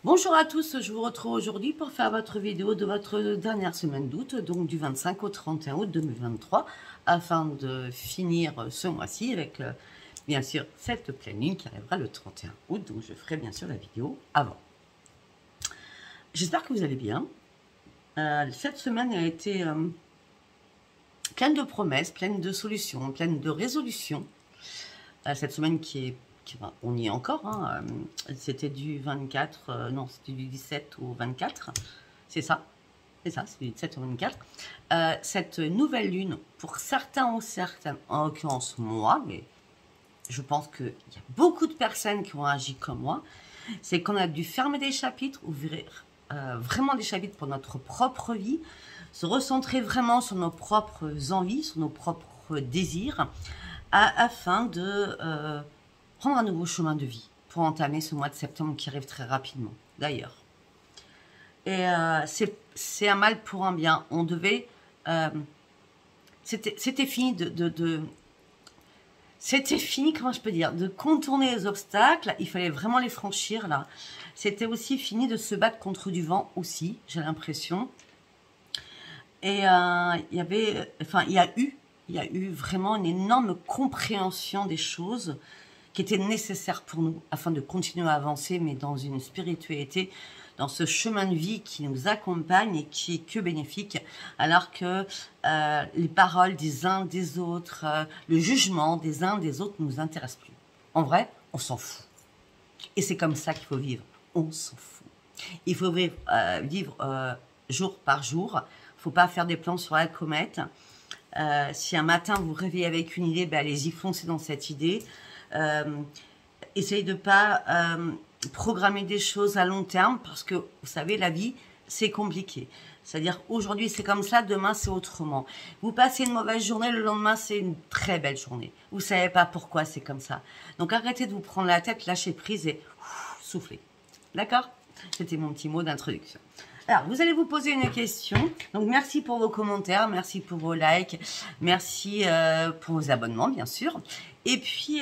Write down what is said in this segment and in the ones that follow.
Bonjour à tous, je vous retrouve aujourd'hui pour faire votre vidéo de votre dernière semaine d'août, donc du 25 au 31 août 2023, afin de finir ce mois-ci avec, bien sûr, cette pleine lune qui arrivera le 31 août, donc je ferai bien sûr la vidéo avant. J'espère que vous allez bien. Cette semaine a été pleine de promesses, pleine de solutions, pleine de résolutions. Cette semaine on y est encore, hein, c'était du 24, non, c'était du 17 au 24, c'est ça, c'est du 17 au 24. Cette nouvelle lune, pour certains ou certaines, en l'occurrence moi, mais je pense qu'il y a beaucoup de personnes qui ont agi comme moi, c'est qu'on a dû fermer des chapitres, ouvrir vraiment des chapitres pour notre propre vie, se recentrer vraiment sur nos propres envies, sur nos propres désirs, afin de prendre un nouveau chemin de vie pour entamer ce mois de septembre qui arrive très rapidement, d'ailleurs. Et c'est un mal pour un bien. On devait... c'était fini c'était fini, comment je peux dire, de contourner les obstacles. Il fallait vraiment les franchir, là. C'était aussi fini de se battre contre du vent, aussi, j'ai l'impression. Et il y a eu vraiment une énorme compréhension des choses qui était nécessaire pour nous afin de continuer à avancer, mais dans une spiritualité, dans ce chemin de vie qui nous accompagne et qui est que bénéfique, alors que les paroles des uns des autres, le jugement des uns des autres ne nous intéresse plus. En vrai, on s'en fout. Et c'est comme ça qu'il faut vivre. On s'en fout. Il faut vivre jour par jour. Il ne faut pas faire des plans sur la comète. Si un matin vous réveillez avec une idée, ben allez-y, foncez dans cette idée. Essayez de ne pas programmer des choses à long terme parce que, vous savez, la vie, c'est compliqué. C'est-à-dire, aujourd'hui, c'est comme ça, demain, c'est autrement. Vous passez une mauvaise journée, le lendemain, c'est une très belle journée. Vous ne savez pas pourquoi c'est comme ça. Donc, arrêtez de vous prendre la tête, lâchez prise et soufflez. D'accord? C'était mon petit mot d'introduction. Alors, vous allez vous poser une question. Donc, merci pour vos commentaires, merci pour vos likes, merci pour vos abonnements, bien sûr. Et puis,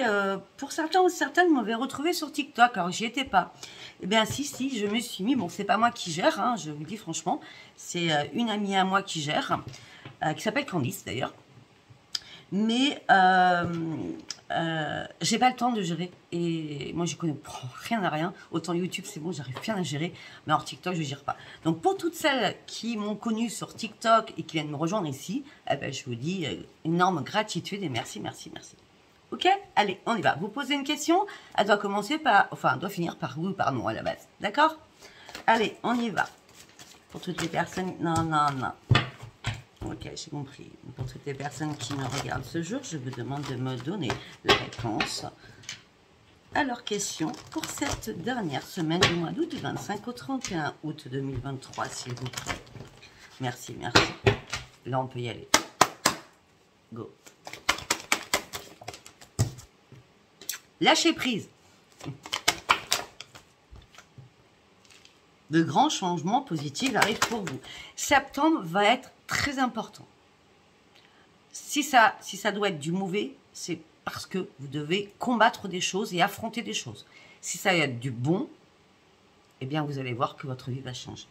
pour certains ou certaines, vous m'avez retrouvé sur TikTok. Alors, j'y étais pas. Eh bien, si, je me suis mis. Bon, c'est pas moi qui gère, hein, je vous le dis franchement. C'est une amie à moi qui gère, qui s'appelle Candice, d'ailleurs. Mais j'ai pas le temps de gérer. Et moi, je connais rien à rien. Autant YouTube, c'est bon, j'arrive bien à gérer. Mais alors TikTok, je ne gère pas. Donc, pour toutes celles qui m'ont connue sur TikTok et qui viennent me rejoindre ici, eh ben, je vous dis énorme gratitude et merci. Ok? Allez, on y va. Vous posez une question, elle doit commencer par... Enfin, elle doit finir par oui ou par non à la base. D'accord? Allez, on y va. Pour toutes les personnes... Non. Ok, j'ai compris. Pour toutes les personnes qui me regardent ce jour, je vous demande de me donner la réponse à leurs questions pour cette dernière semaine du mois d'août, du 25 au 31 août 2023, s'il vous plaît. Merci. Là, on peut y aller. Go. Lâchez prise. De grands changements positifs arrivent pour vous. Septembre va être très important. Si ça doit être du mauvais, c'est parce que vous devez combattre des choses et affronter des choses. Si ça doit être du bon, eh bien, vous allez voir que votre vie va changer.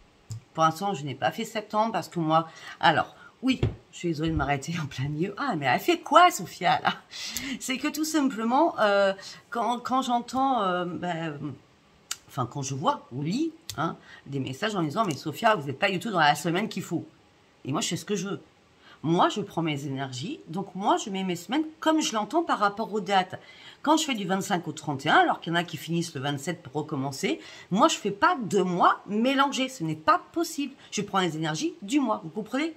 Pour l'instant, je n'ai pas fait septembre parce que moi... Alors, oui, je suis désolée de m'arrêter en plein milieu. Ah, mais elle fait quoi, Sophia, là? C'est que tout simplement, quand j'entends... Enfin, quand je vois ou lis des messages en disant « Mais Sophia, vous n'êtes pas du tout dans la semaine qu'il faut. » Et moi, je fais ce que je veux. Moi, je prends mes énergies. Donc, moi, je mets mes semaines comme je l'entends par rapport aux dates. Quand je fais du 25 au 31, alors qu'il y en a qui finissent le 27 pour recommencer, moi, je ne fais pas 2 mois mélangés. Ce n'est pas possible. Je prends les énergies du mois. Vous comprenez?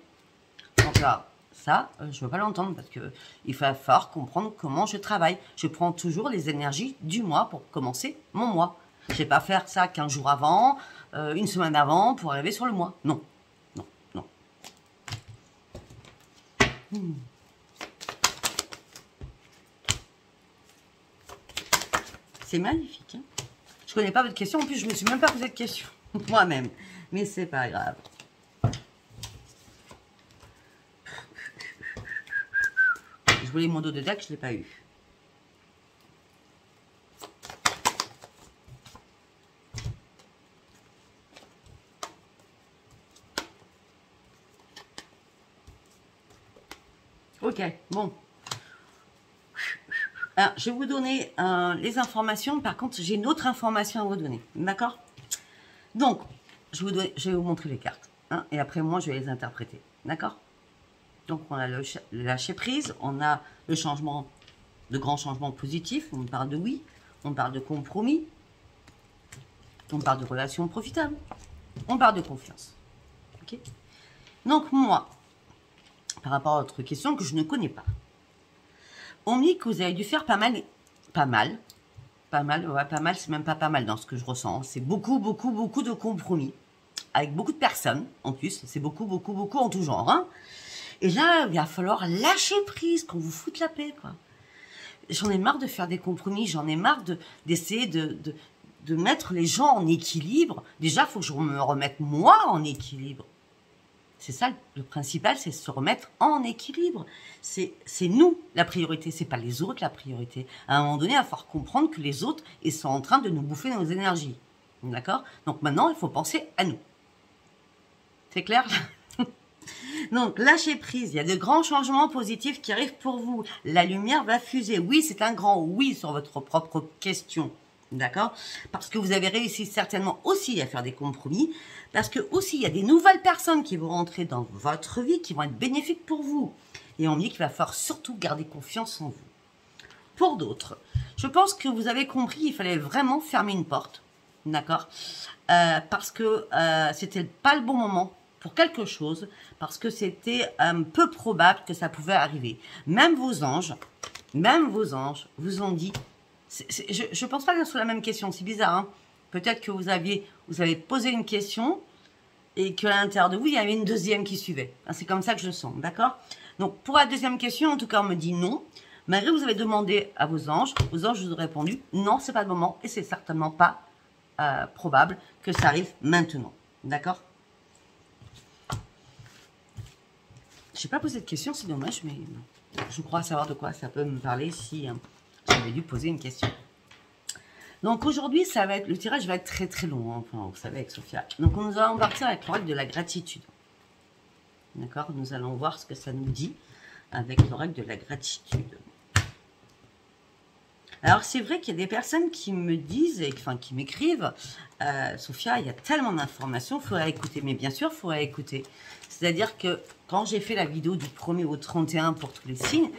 Donc là, ça, je ne veux pas l'entendre parce qu'il va falloir comprendre comment je travaille. Je prends toujours les énergies du mois pour commencer mon mois. Je ne vais pas faire ça 15 jours avant, une semaine avant pour arriver sur le mois. Non. C'est magnifique. Hein, je connais pas votre question. En plus, je me suis même pas posé de question moi-même. Mais c'est pas grave. Je voulais mon dos de deck, je l'ai pas eu. Ok, bon. Alors, je vais vous donner les informations. Par contre, j'ai une autre information à vous donner. D'accord? Donc, je vais vous montrer les cartes. Hein, et après, moi, je vais les interpréter. D'accord? Donc, on a le lâcher prise. On a le changement, de grands changements positifs. On parle de oui. On parle de compromis. On parle de relations profitables. On parle de confiance. Ok? Donc, moi, par rapport à votre question que je ne connais pas, on me dit que vous avez dû faire pas mal, ouais, pas mal, c'est même pas pas mal dans ce que je ressens. C'est beaucoup de compromis. Avec beaucoup de personnes, en plus. C'est beaucoup en tout genre. Hein. Et là, il va falloir lâcher prise, qu'on vous foute la paix, quoi. J'en ai marre de faire des compromis, j'en ai marre d'essayer de mettre les gens en équilibre. Déjà, il faut que je me remette moi en équilibre. C'est ça le principal, c'est se remettre en équilibre. C'est nous la priorité, c'est pas les autres la priorité. À un moment donné, il va falloir comprendre que les autres, ils sont en train de nous bouffer nos énergies. D'accord? Donc maintenant, il faut penser à nous. C'est clair? Donc, lâchez prise. Il y a de grands changements positifs qui arrivent pour vous. La lumière va fuser. Oui, c'est un grand oui sur votre propre question. D'accord? Parce que vous avez réussi certainement aussi à faire des compromis. Parce que aussi, il y a des nouvelles personnes qui vont rentrer dans votre vie, qui vont être bénéfiques pour vous. Et on me dit qu'il va falloir surtout garder confiance en vous. Pour d'autres, je pense que vous avez compris, il fallait vraiment fermer une porte. D'accord? Parce que c'était pas le bon moment pour quelque chose, parce que c'était peu probable que ça pouvait arriver. Même vos anges vous ont dit, je pense pas que ce soit la même question, c'est bizarre, hein. Peut-être que vous avez posé une question et qu'à l'intérieur de vous, il y avait une deuxième qui suivait. C'est comme ça que je le sens, d'accord? Donc, pour la deuxième question, en tout cas, on me dit non. Malgré que vous avez demandé à vos anges vous ont répondu non, c'est pas le moment et c'est certainement pas probable que ça arrive maintenant, d'accord? Je n'ai pas posé de question, c'est dommage, mais je crois savoir de quoi ça peut me parler si j'avais dû poser une question. Donc aujourd'hui, le tirage va être très très long, hein, enfin, vous savez, avec Sophia. Donc nous allons partir avec l'oracle de la gratitude. D'accord? Nous allons voir ce que ça nous dit avec l'oracle de la gratitude. Alors c'est vrai qu'il y a des personnes qui me disent, enfin qui m'écrivent, Sophia, il y a tellement d'informations, il faudrait écouter. Mais bien sûr, il faudrait écouter. C'est-à-dire que quand j'ai fait la vidéo du 1er au 31 pour tous les signes,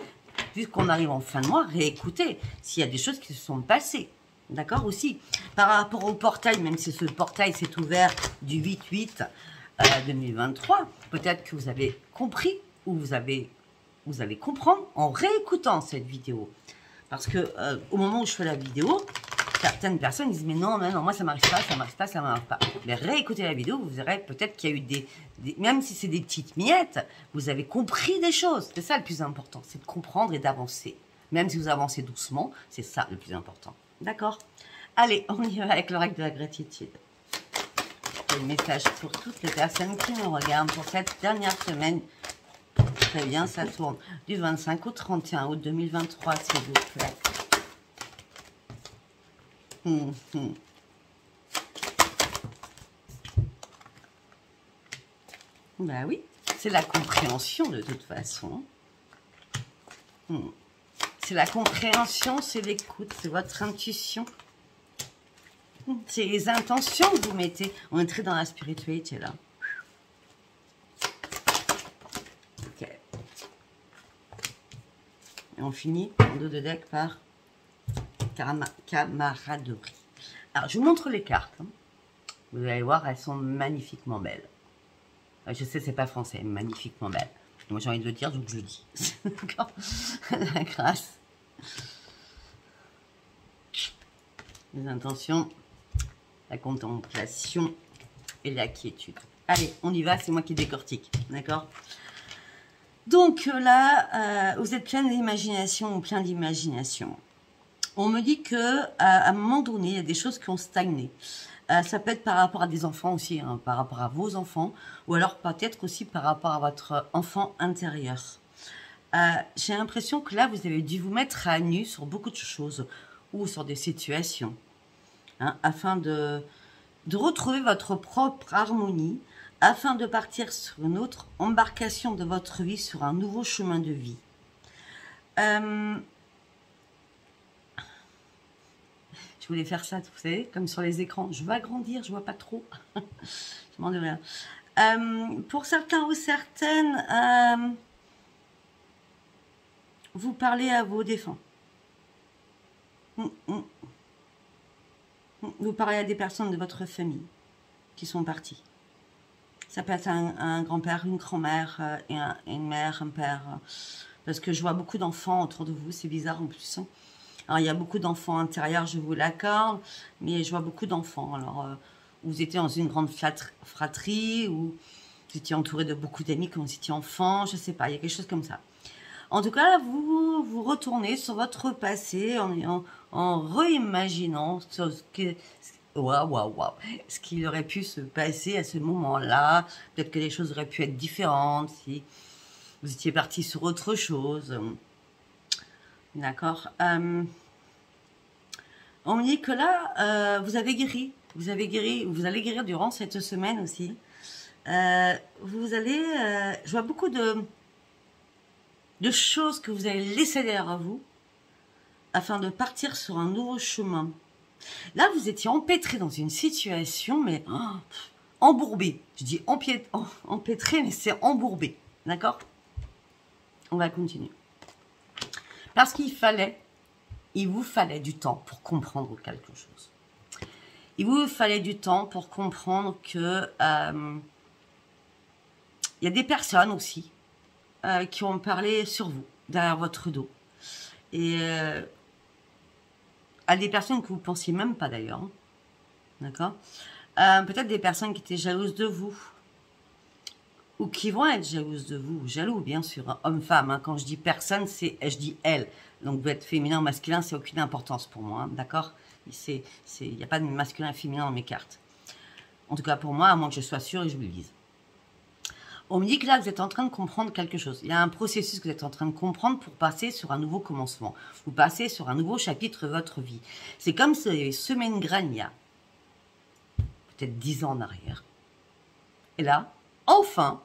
puisqu'on arrive en fin de mois, réécoutez s'il y a des choses qui se sont passées. D'accord aussi. Par rapport au portail, même si ce portail s'est ouvert du 8-8 2023, peut-être que vous avez compris ou vous allez comprendre en réécoutant cette vidéo. Parce que au moment où je fais la vidéo, certaines personnes disent mais non, moi ça m'arrive pas, ça m'arrive pas. Mais réécoutez la vidéo, vous verrez peut-être qu'il y a eu même si c'est des petites miettes, vous avez compris des choses. C'est ça le plus important, c'est de comprendre et d'avancer. Même si vous avancez doucement, c'est ça le plus important. D'accord? Allez, on y va avec l'oracle de la gratitude. Le message pour toutes les personnes qui nous regardent pour cette dernière semaine. Très bien, ça tourne du 25 au 31 août 2023, s'il vous plaît. Ben oui, c'est la compréhension de toute façon. C'est la compréhension, c'est l'écoute, c'est votre intuition. C'est les intentions que vous mettez. On est très dans la spiritualité là. Ok. Et on finit en dos de deck par camaraderie. Alors, je vous montre les cartes. Hein. Vous allez voir, elles sont magnifiquement belles. Je sais, c'est pas français, magnifiquement belles. Moi, j'ai envie de le dire, donc je le dis. D'accord. La grâce. Les intentions, la contemplation et la quiétude. Allez, on y va, c'est moi qui décortique. D'accord? Donc là, vous êtes plein d'imagination ou plein d'imagination. On me dit que à un moment donné, il y a des choses qui ont stagné. Ça peut être par rapport à des enfants aussi, hein, par rapport à vos enfants, ou alors peut-être aussi par rapport à votre enfant intérieur. J'ai l'impression que là, vous avez dû vous mettre à nu sur beaucoup de choses, ou sur des situations, hein, afin de retrouver votre propre harmonie, afin de partir sur une autre embarcation de votre vie, sur un nouveau chemin de vie. Je voulais faire ça, vous savez, comme sur les écrans. Je veux agrandir, je vois pas trop. Je m'en dis rien. Pour certains ou certaines, vous parlez à vos défunts. Vous parlez à des personnes de votre famille qui sont parties. Ça peut être un grand-père, une grand-mère, une mère, un père. Parce que je vois beaucoup d'enfants autour de vous, c'est bizarre en plus. Alors, il y a beaucoup d'enfants intérieurs, je vous l'accorde, mais je vois beaucoup d'enfants. Alors, vous étiez dans une grande fratrie, ou vous étiez entouré de beaucoup d'amis quand vous étiez enfant, je ne sais pas, il y a quelque chose comme ça. En tout cas, vous retournez sur votre passé en réimaginant ce qu'il aurait pu se passer à ce moment-là. Peut-être que les choses auraient pu être différentes si vous étiez parti sur autre chose. D'accord. On me dit que là, vous avez guéri. Vous allez guérir durant cette semaine aussi. Je vois beaucoup de choses que vous allez laisser derrière vous afin de partir sur un nouveau chemin. Là, vous étiez empêtré dans une situation, mais embourbé. Je dis empêtré, mais c'est embourbé. D'accord? On va continuer. Parce il vous fallait du temps pour comprendre quelque chose. Il vous fallait du temps pour comprendre que y a des personnes aussi qui ont parlé sur vous, derrière votre dos. Et à des personnes que vous ne pensiez même pas d'ailleurs. Hein. D'accord? Peut-être des personnes qui étaient jalouses de vous. Ou qui vont être jalouses de vous. Jaloux, bien sûr. Hein, homme-femme. Hein. Quand je dis personne, je dis elle. Donc, vous êtes féminin ou masculin, c'est aucune importance pour moi. Hein, d'accord? Il n'y a pas de masculin et féminin dans mes cartes. En tout cas, pour moi, à moins que je sois sûre et que je vous le dise. On me dit que là, vous êtes en train de comprendre quelque chose. Il y a un processus que vous êtes en train de comprendre pour passer sur un nouveau commencement. Vous passez sur un nouveau chapitre de votre vie. C'est comme si vous avez semé une graine il y a peut-être 10 ans en arrière. Et là, enfin,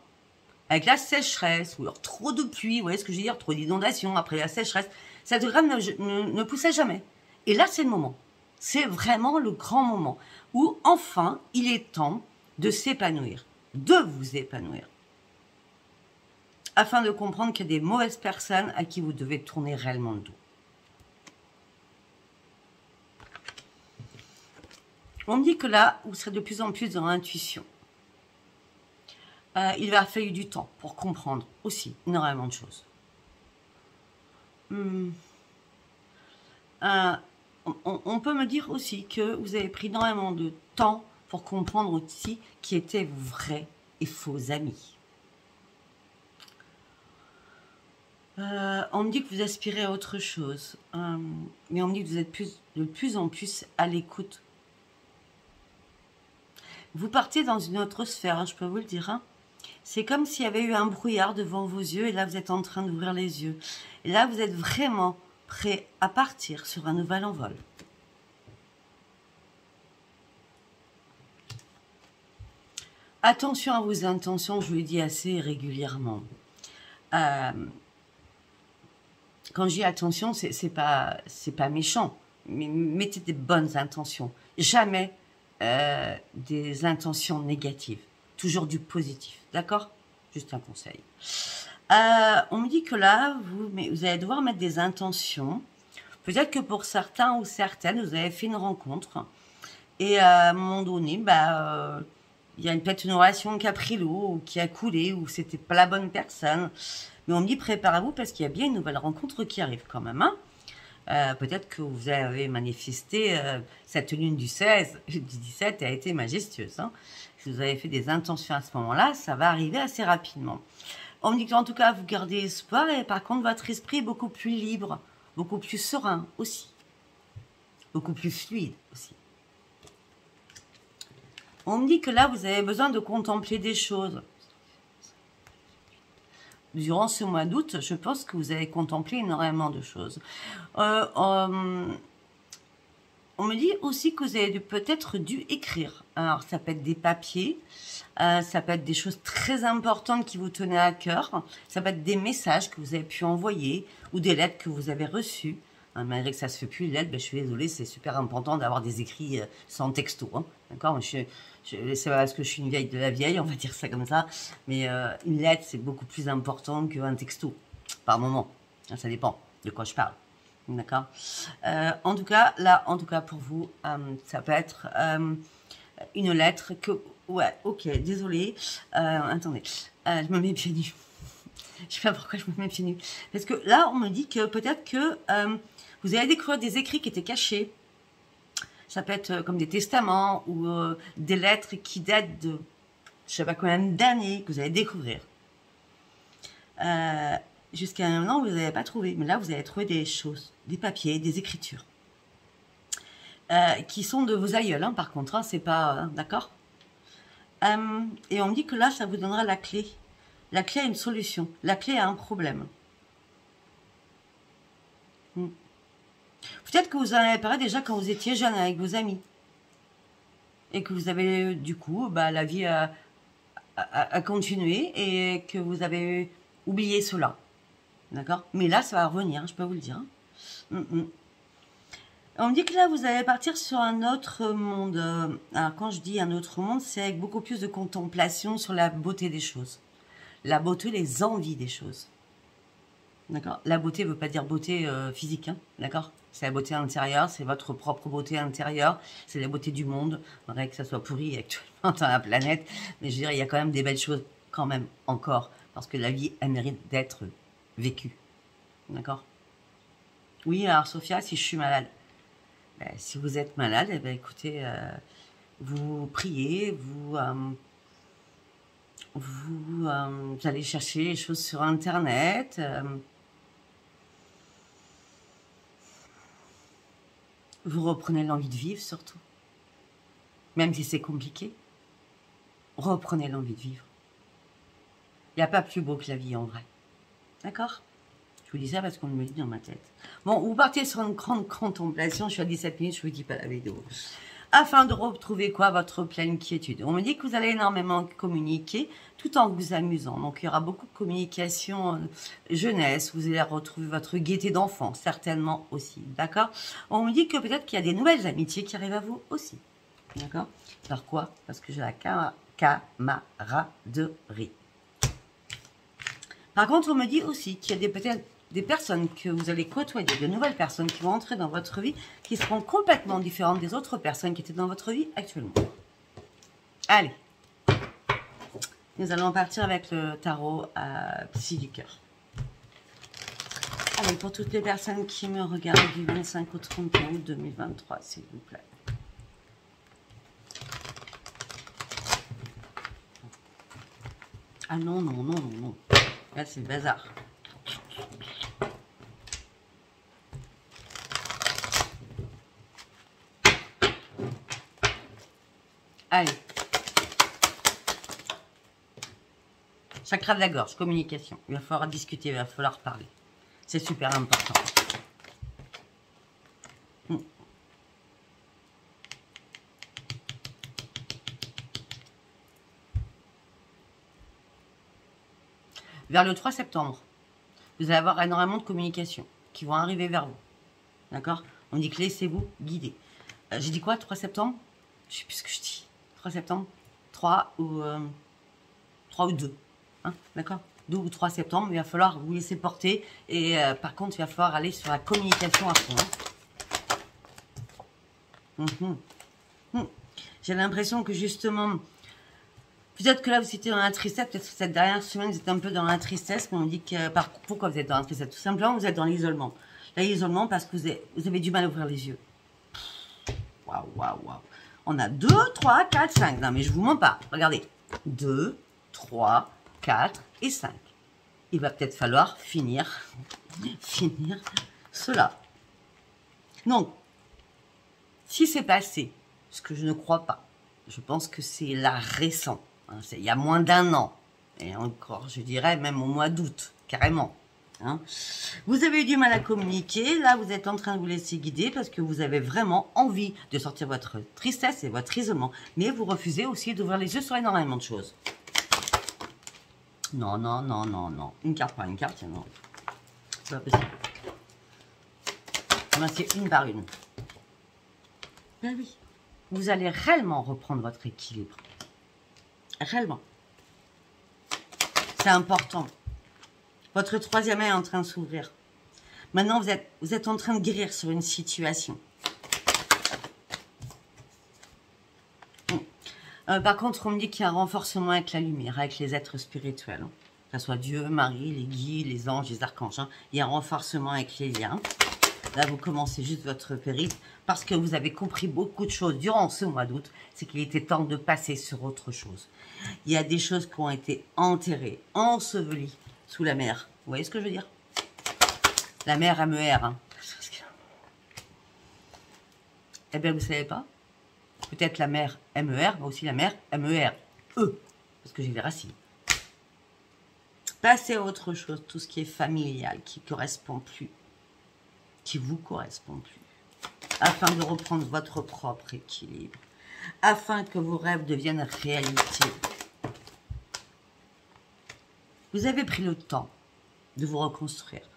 avec la sécheresse, ou alors trop de pluie, vous voyez ce que je veux dire, trop d'inondations après la sécheresse, cette graine ne poussait jamais. Et là, c'est le moment. C'est vraiment le grand moment où, enfin, il est temps de s'épanouir, de vous épanouir. Afin de comprendre qu'il y a des mauvaises personnes à qui vous devez tourner réellement le dos. On me dit que là, vous serez de plus en plus dans l'intuition. Il va falloir du temps pour comprendre aussi énormément de choses. On peut me dire aussi que vous avez pris énormément de temps pour comprendre aussi qui étaient vos vrais et faux amis. On me dit que vous aspirez à autre chose, mais on me dit que vous êtes de plus en plus à l'écoute. Vous partez dans une autre sphère, hein, je peux vous le dire. Hein. C'est comme s'il y avait eu un brouillard devant vos yeux et là vous êtes en train d'ouvrir les yeux. Et là vous êtes vraiment prêt à partir sur un nouvel envol. Attention à vos intentions, je vous le dis assez régulièrement. Quand je dis attention, c'est pas méchant, mais mettez des bonnes intentions. Jamais des intentions négatives. Toujours du positif, d'accord? Juste un conseil. On me dit que là, vous allez devoir mettre des intentions. Peut-être que pour certains ou certaines, vous avez fait une rencontre. Et à un moment donné, il y a peut-être une relation qui a pris l'eau, ou qui a coulé, ou c'était pas la bonne personne. Mais on me dit, préparez-vous parce qu'il y a bien une nouvelle rencontre qui arrive quand même. Hein. Peut-être que vous avez manifesté cette lune du 16, du 17 a été majestueuse. Hein. Si vous avez fait des intentions à ce moment-là, ça va arriver assez rapidement. On me dit qu'en tout cas, vous gardez espoir et par contre, votre esprit est beaucoup plus libre, beaucoup plus serein aussi, beaucoup plus fluide aussi. On me dit que là, vous avez besoin de contempler des choses. Durant ce mois d'août, je pense que vous avez contemplé énormément de choses. On On me dit aussi que vous avez peut-être dû écrire. Alors, ça peut être des papiers, ça peut être des choses très importantes qui vous tenaient à cœur, ça peut être des messages que vous avez pu envoyer ou des lettres que vous avez reçues. Hein, malgré que ça se fait plus, les lettres, ben, je suis désolée, c'est super important d'avoir des écrits sans texto. Hein, d'accord, c'est pas parce que je suis une vieille de la vieille, on va dire ça comme ça, mais une lettre, c'est beaucoup plus important qu'un texto, par moment. Ça dépend de quoi je parle. D'accord. En tout cas, là, en tout cas pour vous, ça peut être une lettre que... Ouais, ok, désolé. Attendez, je me mets pieds nus. Je sais pas pourquoi je me mets pieds nus. Parce que là, on me dit que peut-être que vous allez découvrir des écrits qui étaient cachés. Ça peut être comme des testaments ou des lettres qui datent de je sais pas combien d'années que vous allez découvrir. Jusqu'à maintenant, vous n'avez pas trouvé. Mais là, vous allez trouver des choses, des papiers, des écritures. Qui sont de vos aïeuls, hein, par contre. Hein, c'est pas... d'accord. Et on me dit que là, ça vous donnera la clé. La clé à une solution. La clé à un problème. Peut-être que vous en avez parlé déjà quand vous étiez jeune avec vos amis. Et que vous avez, du coup, bah, la vie a continué et que vous avez oublié cela. D'accord. Mais là, ça va revenir, je peux vous le dire. On me dit que là, vous allez partir sur un autre monde. Alors, quand je dis un autre monde, c'est avec beaucoup plus de contemplation sur la beauté des choses. La beauté, les envies des choses. D'accord. La beauté ne veut pas dire beauté physique, hein, d'accord. C'est la beauté intérieure, c'est votre propre beauté intérieure, c'est la beauté du monde. Faudrait que ça soit pourri actuellement dans la planète, mais je veux dire, il y a quand même des belles choses, quand même, encore, parce que la vie, elle mérite d'être vécue. D'accord. Oui, alors Sophia, si je suis malade, ben, si vous êtes malade, eh ben, écoutez, vous priez, vous allez chercher les choses sur Internet. Vous reprenez l'envie de vivre, surtout. Même si c'est compliqué. Reprenez l'envie de vivre. Il n'y a pas plus beau que la vie, en vrai. D'accord? Je vous dis ça parce qu'on me le dit dans ma tête. Bon, vous partez sur une grande contemplation. Je suis à 17 minutes, je ne vous dis pas la vidéo. Afin de retrouver quoi? Votre pleine quiétude. On me dit que vous allez énormément communiquer tout en vous amusant. Donc, il y aura beaucoup de communication jeunesse. Vous allez retrouver votre gaieté d'enfant, certainement aussi. D'accord? On me dit que peut-être qu'il y a des nouvelles amitiés qui arrivent à vous aussi. D'accord? Par quoi? Parce que j'ai la camaraderie. Par contre, on me dit aussi qu'il y a peut-être des personnes que vous allez côtoyer, de nouvelles personnes qui vont entrer dans votre vie, qui seront complètement différentes des autres personnes qui étaient dans votre vie actuellement. Allez, nous allons partir avec le tarot Psy du cœur. Allez, pour toutes les personnes qui me regardent du 25 au 31 août 2023, s'il vous plaît. Ah non, non, non, non, non. Là, c'est le bazar. Allez. Chakra de la gorge, communication. Il va falloir discuter, il va falloir parler. C'est super important. Vers le 3 septembre, vous allez avoir énormément de communications qui vont arriver vers vous. D'accord? On dit que laissez-vous guider. J'ai dit quoi, 3 septembre? Je sais plus ce que je dis. 3 septembre 3 ou 2. Hein, d'accord? 2 ou 3 septembre, il va falloir vous laisser porter. Et par contre, il va falloir aller sur la communication à fond. Hein. J'ai l'impression que justement, peut-être que là, vous étiez dans la tristesse. Peut-être que cette dernière semaine, vous êtes un peu dans la tristesse. Mais on dit que... Pourquoi vous êtes dans la tristesse? Tout simplement, vous êtes dans l'isolement. L'isolement parce que vous avez du mal à ouvrir les yeux. Waouh, waouh, waouh. On a 2, 3, 4, 5. Non, mais je vous mens pas. Regardez. 2, 3, 4 et 5. Il va peut-être falloir finir cela. Donc, si c'est passé, ce que je ne crois pas, je pense que c'est là récent. Hein, il y a moins d'1 an. Et encore, je dirais même au mois d'août, carrément. Hein. Vous avez eu du mal à communiquer, là vous êtes en train de vous laisser guider parce que vous avez vraiment envie de sortir votre tristesse et votre isolement. Mais vous refusez aussi d'ouvrir les yeux sur énormément de choses. Non, non, non, non, non. Une carte par une carte, tiens, non. C'est pas possible. On va essayer une par une. Ben oui. Vous allez réellement reprendre votre équilibre. Réellement. C'est important. Votre troisième œil est en train de s'ouvrir. Maintenant, vous êtes en train de guérir sur une situation. Par contre, on me dit qu'il y a un renforcement avec la lumière, avec les êtres spirituels. Hein. Que ce soit Dieu, Marie, les guides, les anges, les archanges. Hein. Il y a un renforcement avec les liens. Là, vous commencez juste votre périple parce que vous avez compris beaucoup de choses durant ce mois d'août. C'est qu'il était temps de passer sur autre chose. Il y a des choses qui ont été enterrées, ensevelies sous la mer. Vous voyez ce que je veux dire? La mer MER. Hein. Eh bien, vous ne savez pas? Peut-être la mer MER, mais aussi la mer MER. Parce que j'ai les racines. Passez à autre chose, tout ce qui est familial, qui ne correspond plus, qui vous correspond plus, afin de reprendre votre propre équilibre, afin que vos rêves deviennent réalité. Vous avez pris le temps de vous reconstruire.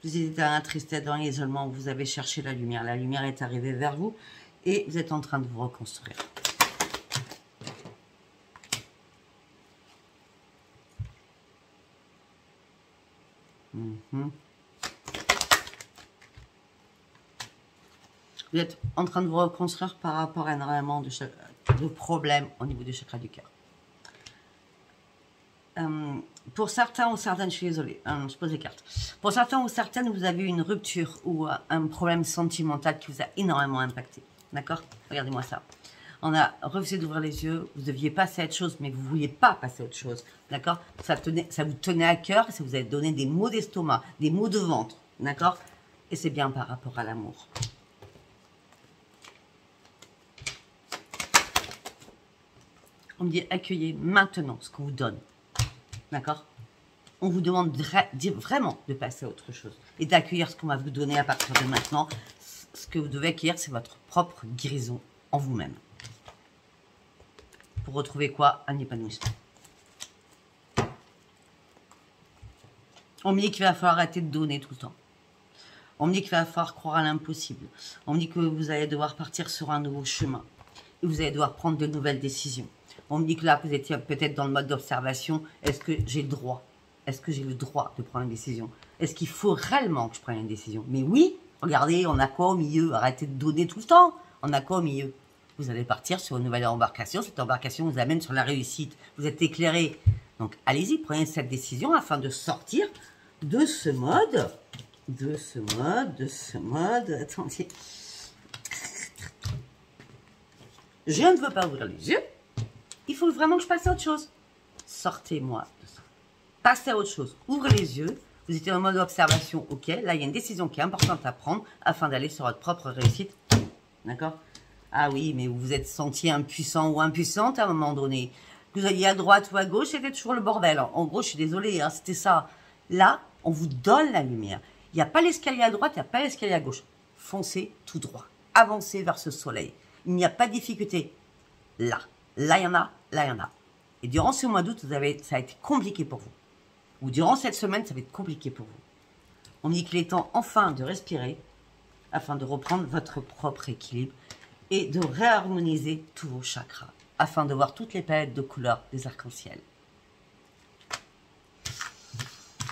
Vous étiez dans la tristesse, dans l'isolement, vous avez cherché la lumière. La lumière est arrivée vers vous et vous êtes en train de vous reconstruire. Vous êtes en train de vous reconstruire par rapport à énormément de problèmes au niveau du chakra du cœur. Pour certains ou certaines, je suis désolée, je pose les cartes. Pour certains ou certaines, vous avez eu une rupture ou un problème sentimental qui vous a énormément impacté. D'accord? Regardez-moi ça. On a refusé d'ouvrir les yeux, vous deviez passer à autre chose, mais vous ne vouliez pas passer à autre chose. D'accord? Ça vous tenait à cœur, ça vous a donné des maux d'estomac, des maux de ventre. D'accord? Et c'est bien par rapport à l'amour. On me dit accueillez maintenant ce qu'on vous donne. D'accord? On vous demande vraiment de passer à autre chose et d'accueillir ce qu'on va vous donner à partir de maintenant. Ce que vous devez accueillir, c'est votre propre guérison en vous-même. Pour retrouver quoi? Un épanouissement. On me dit qu'il va falloir arrêter de donner tout le temps. On me dit qu'il va falloir croire à l'impossible. On me dit que vous allez devoir partir sur un nouveau chemin. Et vous allez devoir prendre de nouvelles décisions. On me dit que là, vous étiez peut-être dans le mode d'observation. Est-ce que j'ai le droit? Est-ce que j'ai le droit de prendre une décision? Est-ce qu'il faut réellement que je prenne une décision? Mais oui, regardez, on a quoi au milieu? Arrêtez de donner tout le temps. On a quoi au milieu? Vous allez partir sur une nouvelle embarcation. Cette embarcation vous amène sur la réussite. Vous êtes éclairé. Donc, allez-y, prenez cette décision afin de sortir de ce mode. Attendez. Je ne veux pas ouvrir les yeux. Il faut vraiment que je passe à autre chose. Sortez-moi de ça. Passez à autre chose. Ouvrez les yeux. Vous étiez en mode observation. Ok, là, il y a une décision qui est importante à prendre afin d'aller sur votre propre réussite. D'accord? Ah oui, mais vous vous êtes senti impuissant ou impuissante à un moment donné. Que vous alliez à droite ou à gauche, c'était toujours le bordel. En gros, je suis désolée, hein, c'était ça. Là, on vous donne la lumière. Il n'y a pas l'escalier à droite, il n'y a pas l'escalier à gauche. Foncez tout droit. Avancez vers ce soleil. Il n'y a pas de difficulté. Là, il y en a, là, il y en a. Et durant ce mois d'août, ça a été compliqué pour vous. Ou durant cette semaine, ça va être compliqué pour vous. On dit qu'il est temps enfin de respirer afin de reprendre votre propre équilibre et de réharmoniser tous vos chakras afin de voir toutes les palettes de couleurs des arcs-en-ciel.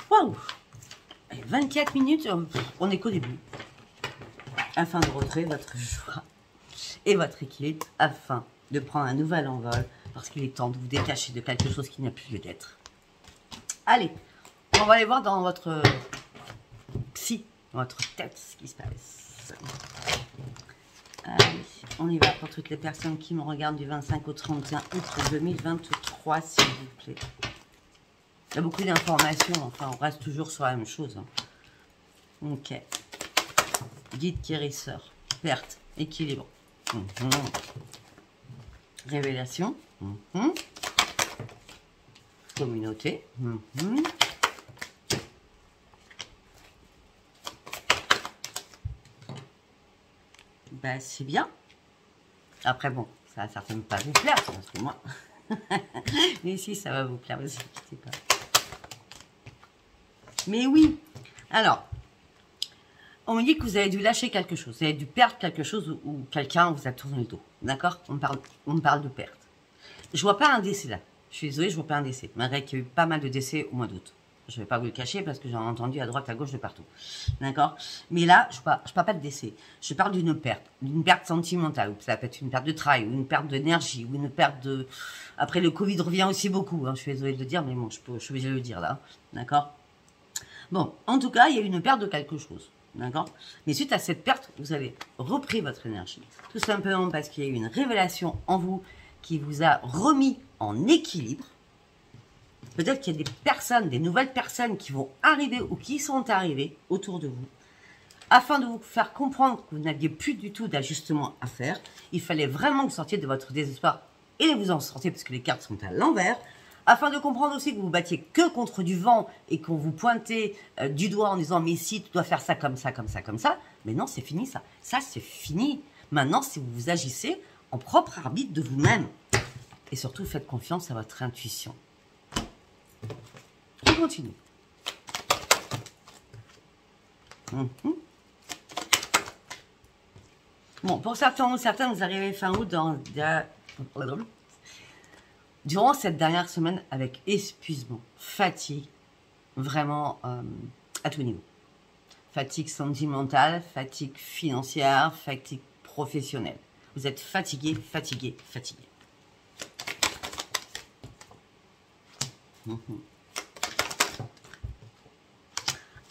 Waouh! 24 minutes, on est qu'au début. Afin de retrouver votre joie et votre équilibre, afin de prendre un nouvel envol, parce qu'il est temps de vous détacher de quelque chose qui n'a plus lieu d'être. Allez, on va aller voir dans votre psy, dans votre tête, ce qui se passe. Allez, on y va pour toutes les personnes qui me regardent du 25 au 31 août 2023, s'il vous plaît. Il y a beaucoup d'informations, enfin, on reste toujours sur la même chose. Hein. Ok. Guide guérisseur, perte, équilibre. Révélation. Communauté. Ben, c'est bien. Après, bon, ça va certainement pas vous plaire, parce que moi... Mais si, ça va vous plaire, vous inquiétez pas. Mais oui. Alors, on me dit que vous avez dû lâcher quelque chose, vous avez dû perdre quelque chose ou quelqu'un vous a tourné le dos. D'accord? On me parle de perte. Je vois pas un décès là. Je suis désolée, je vois pas un décès. Malgré qu'il y a eu pas mal de décès au mois d'août. Je ne vais pas vous le cacher parce que j'en ai entendu à droite, à gauche, de partout. D'accord? Mais là, je parle pas de décès. Je parle d'une perte sentimentale. Ça peut être une perte de travail, ou une perte d'énergie, ou une perte de... Après, le Covid revient aussi beaucoup. Hein, je suis désolée de le dire, mais bon, je suis obligée de le dire là. D'accord? Bon, en tout cas, il y a eu une perte de quelque chose. D'accord? Mais suite à cette perte, vous avez repris votre énergie. Tout simplement parce qu'il y a eu une révélation en vous qui vous a remis en équilibre. Peut-être qu'il y a des personnes, des nouvelles personnes qui vont arriver ou qui sont arrivées autour de vous. Afin de vous faire comprendre que vous n'aviez plus du tout d'ajustement à faire, il fallait vraiment que vous sortiez de votre désespoir et vous en sortiez parce que les cartes sont à l'envers. Afin de comprendre aussi que vous vous battiez que contre du vent et qu'on vous pointait du doigt en disant « mais si, tu dois faire ça comme ça, comme ça, comme ça ». Mais non, c'est fini ça. Ça, c'est fini. Maintenant, si vous agissez en propre arbitre de vous-même. Et surtout, faites confiance à votre intuition. On continue. Bon, pour certains ou certaines, vous arrivez fin août durant cette dernière semaine avec épuisement, fatigue, vraiment à tout niveau. Fatigue sentimentale, fatigue financière, fatigue professionnelle. Vous êtes fatigué, fatigué, fatigué.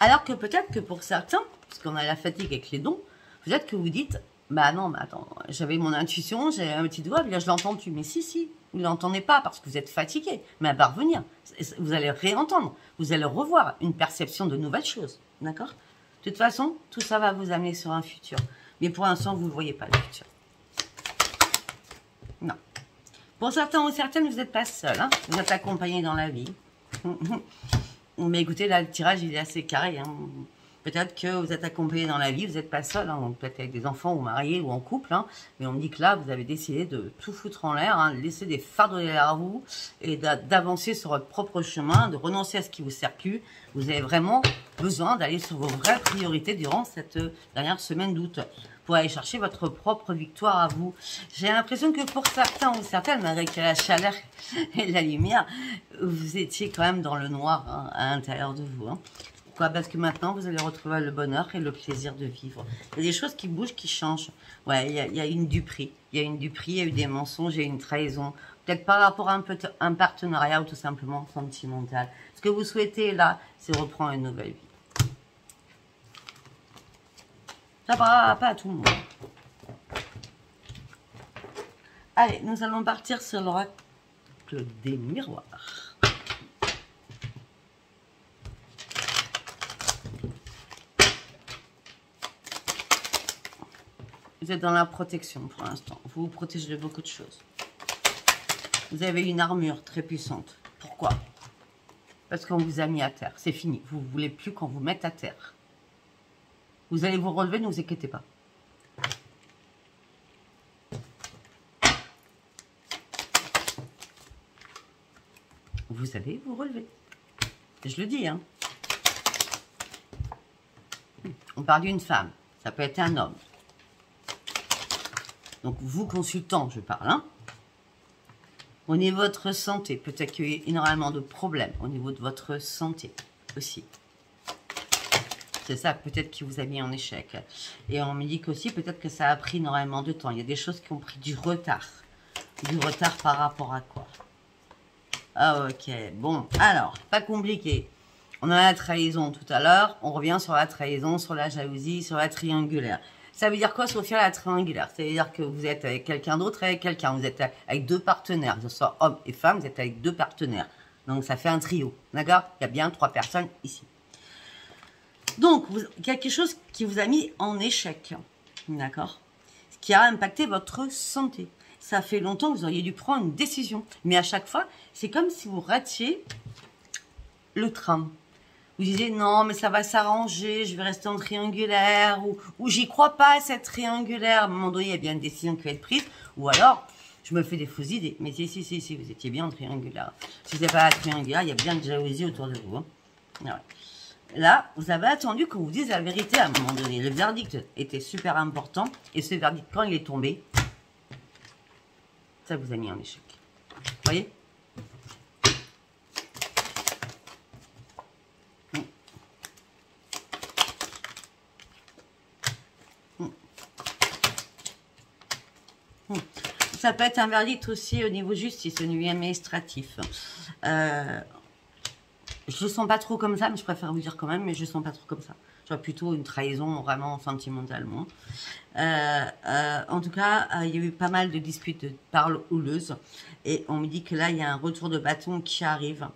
Alors que peut-être que pour certains, parce qu'on a la fatigue avec les dons, peut-être que vous dites, bah non, mais attends, j'avais mon intuition, j'avais un petit doigt, bien je l'entends plus. Mais si, vous ne l'entendez pas parce que vous êtes fatigué. Mais elle va revenir. Vous allez réentendre, vous allez revoir une perception de nouvelles choses. D'accord? De toute façon, tout ça va vous amener sur un futur. Mais pour l'instant, vous ne voyez pas le futur. Non. Pour certains ou certaines, vous n'êtes pas seul. Hein, vous êtes accompagné dans la vie. Mais écoutez, là, le tirage, il est assez carré. Hein. Peut-être que vous êtes accompagné dans la vie, vous n'êtes pas seul, hein, peut-être avec des enfants ou mariés ou en couple. Hein, mais on me dit que là, vous avez décidé de tout foutre en l'air, hein, de laisser des fardeaux derrière vous et d'avancer sur votre propre chemin, de renoncer à ce qui vous sert plus. Vous avez vraiment besoin d'aller sur vos vraies priorités durant cette dernière semaine d'août pour aller chercher votre propre victoire à vous. J'ai l'impression que pour certains ou certaines, malgré qu'il y a la chaleur et la lumière, vous étiez quand même dans le noir hein, à l'intérieur de vous. Hein. Pourquoi? Parce que maintenant, vous allez retrouver le bonheur et le plaisir de vivre. Il y a des choses qui bougent, qui changent. Ouais, il y a une duperie. Il y a une duperie, il y a eu des mensonges, il y a eu une trahison. Peut-être par rapport à un partenariat ou tout simplement sentimental. Ce que vous souhaitez là, c'est reprendre une nouvelle vie. Ça ne parlera pas à tout le monde. Allez, nous allons partir sur l'oracle des miroirs. Vous êtes dans la protection pour l'instant. Vous vous protégez de beaucoup de choses. Vous avez une armure très puissante. Pourquoi? Parce qu'on vous a mis à terre. C'est fini. Vous ne voulez plus qu'on vous mette à terre. Vous allez vous relever, ne vous inquiétez pas. Vous allez vous relever. Je le dis, hein. On parle d'une femme. Ça peut être un homme. Donc, vous consultant, je parle, hein. Au niveau de votre santé, peut-être qu'il y a eu énormément de problèmes au niveau de votre santé aussi. C'est ça, peut-être qui vous a mis en échec. Et on me dit qu'aussi, peut-être que ça a pris énormément de temps. Il y a des choses qui ont pris du retard. Du retard par rapport à quoi? Ah, ok. Bon, alors, pas compliqué. On a la trahison tout à l'heure. On revient sur la trahison, sur la jalousie, sur la triangulaire. Ça veut dire quoi, Sophia, la triangulaire? Ça veut dire que vous êtes avec quelqu'un d'autre, avec quelqu'un. Vous êtes avec deux partenaires, que ce soit homme et femme, vous êtes avec deux partenaires. Donc, ça fait un trio. D'accord? Il y a bien 3 personnes ici. Donc, quelque chose qui vous a mis en échec. D'accord? Ce qui a impacté votre santé. Ça fait longtemps que vous auriez dû prendre une décision. Mais à chaque fois, c'est comme si vous ratiez le train. Vous disiez non, mais ça va s'arranger, je vais rester en triangulaire, ou j'y crois pas à cette triangulaire. À un moment donné, il y a bien une décision qui va être prise, ou alors je me fais des fausses idées. Mais si, vous étiez bien en triangulaire. Si vous n'êtes pas à triangulaire, il y a bien de jalousie autour de vous. Hein. Ouais. Là, vous avez attendu qu'on vous dise la vérité à un moment donné. Le verdict était super important, et ce verdict, quand il est tombé, ça vous a mis en échec. Vous voyez ? Ça peut être un verdict aussi au niveau justice, au niveau administratif. Je le sens pas trop comme ça, mais je préfère vous dire quand même, mais je le sens pas trop comme ça. Je vois plutôt une trahison vraiment sentimentalement. En tout cas, il y a eu pas mal de disputes de paroles houleuses. Et on me dit que là, il y a un retour de bâton qui arrive.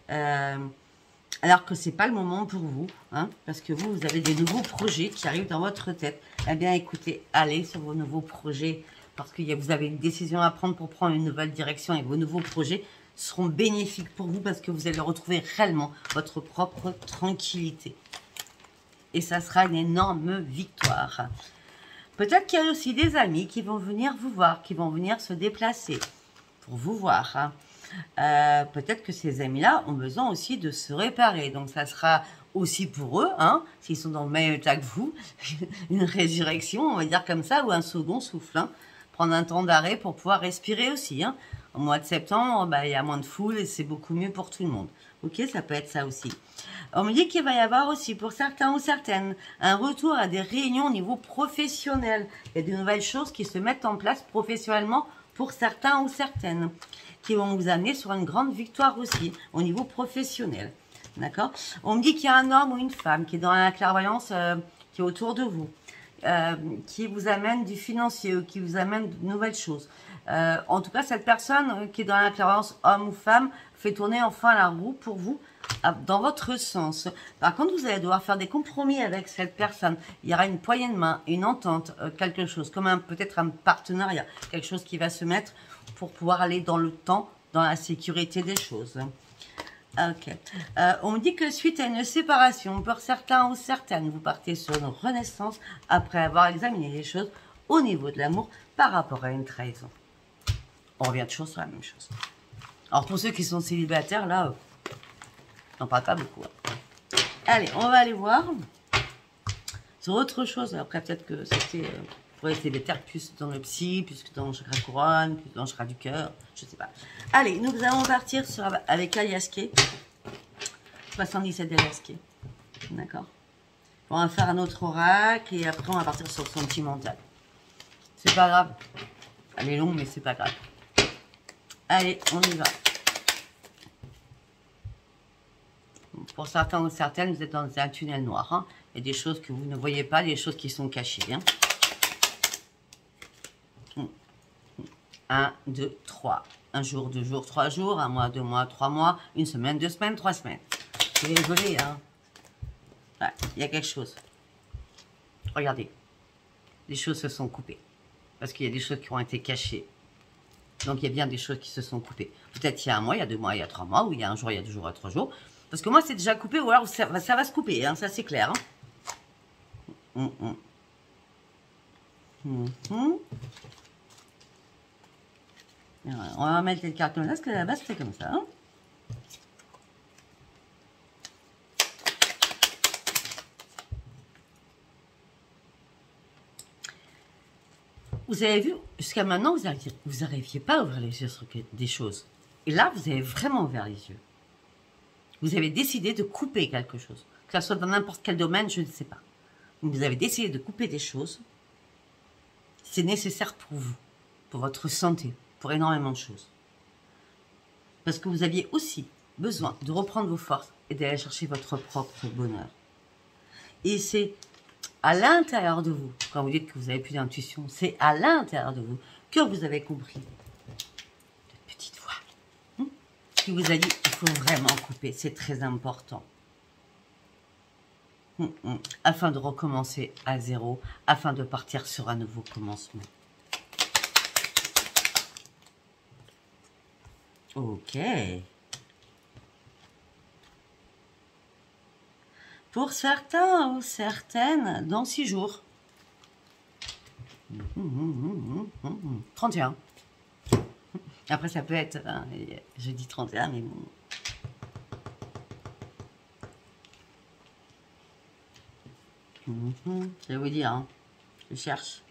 Alors que c'est pas le moment pour vous, hein, parce que vous avez des nouveaux projets qui arrivent dans votre tête. Eh bien, écoutez, allez sur vos nouveaux projets, parce que vous avez une décision à prendre pour prendre une nouvelle direction, et vos nouveaux projets seront bénéfiques pour vous, parce que vous allez retrouver réellement votre propre tranquillité. Et ça sera une énorme victoire. Peut-être qu'il y a aussi des amis qui vont venir vous voir, qui vont venir se déplacer pour vous voir, hein. Peut-être que ces amis-là ont besoin aussi de se réparer. Donc, ça sera aussi pour eux, hein, s'ils sont dans le même état que vous, une résurrection, on va dire comme ça, ou un second souffle. Hein. Prendre un temps d'arrêt pour pouvoir respirer aussi. Hein. Au mois de septembre, il y a moins de foule et c'est beaucoup mieux pour tout le monde. Ok, ça peut être ça aussi. On me dit qu'il va y avoir aussi, pour certains ou certaines, un retour à des réunions au niveau professionnel. Il y a de nouvelles choses qui se mettent en place professionnellement pour certains ou certaines, qui vont vous amener sur une grande victoire aussi, au niveau professionnel. D'accord? On me dit qu'il y a un homme ou une femme qui est dans la clairvoyance, qui est autour de vous, qui vous amène du financier, qui vous amène de nouvelles choses. En tout cas, cette personne qui est dans la clairvoyance, homme ou femme, fait tourner enfin la roue pour vous, dans votre sens. Par contre, vous allez devoir faire des compromis avec cette personne. Il y aura une poignée de main, une entente, quelque chose, comme peut-être un partenariat, quelque chose qui va se mettre pour pouvoir aller dans le temps, dans la sécurité des choses. Ok. On me dit que suite à une séparation, pour certains ou certaines, vous partez sur une renaissance après avoir examiné les choses au niveau de l'amour par rapport à une trahison. On revient toujours sur la même chose. Alors pour ceux qui sont célibataires, là, on n'en parle pas beaucoup. Hein. Allez, on va aller voir sur autre chose. Après, peut-être que c'était pour les célibataires plus dans le psy, plus que dans le chakra couronne, plus dans le chakra du cœur, je sais pas. Allez, nous allons partir avec Ayaské. 77 d'Ayaské. D'accord. On va faire un autre oracle et après on va partir sur le sentimental. C'est pas grave. Elle est longue, mais c'est pas grave. Allez, on y va. Pour certains ou certaines, vous êtes dans un tunnel noir. Hein. Il y a des choses que vous ne voyez pas, des choses qui sont cachées. Hein. 1, 2, 3. Un jour, 2 jours, 3 jours. Un mois, 2 mois, 3 mois. Une semaine, 2 semaines, 3 semaines. Vous rigolez, hein. Ouais, il y a quelque chose. Regardez. Les choses se sont coupées. Parce qu'il y a des choses qui ont été cachées. Donc, il y a bien des choses qui se sont coupées. Peut-être il y a 1 mois, il y a 2 mois, il y a 3 mois, ou il y a 1 jour, il y a 2 jours, il y a 3 jours. Parce que moi, c'est déjà coupé, ou alors ça va se couper, hein, ça c'est clair. Hein. On va mettre les cartes comme ça, parce que la base c'était comme ça. Hein. Vous avez vu, jusqu'à maintenant, vous n'arriviez pas à ouvrir les yeux sur des choses. Et là, vous avez vraiment ouvert les yeux. Vous avez décidé de couper quelque chose. Que ce soit dans n'importe quel domaine, je ne sais pas. Vous avez décidé de couper des choses. C'est nécessaire pour vous, pour votre santé, pour énormément de choses. Parce que vous aviez aussi besoin de reprendre vos forces et d'aller chercher votre propre bonheur. Et c'est à l'intérieur de vous, quand vous dites que vous n'avez plus d'intuition, c'est à l'intérieur de vous que vous avez compris cette petite voix qui vous a dit il faut vraiment couper, c'est très important. Afin de recommencer à zéro, afin de partir sur un nouveau commencement. Ok. Pour certains ou certaines, dans 6 jours. 31. Après, ça peut être jeudi 31, mais bon. Je vais vous dire, hein. Je cherche.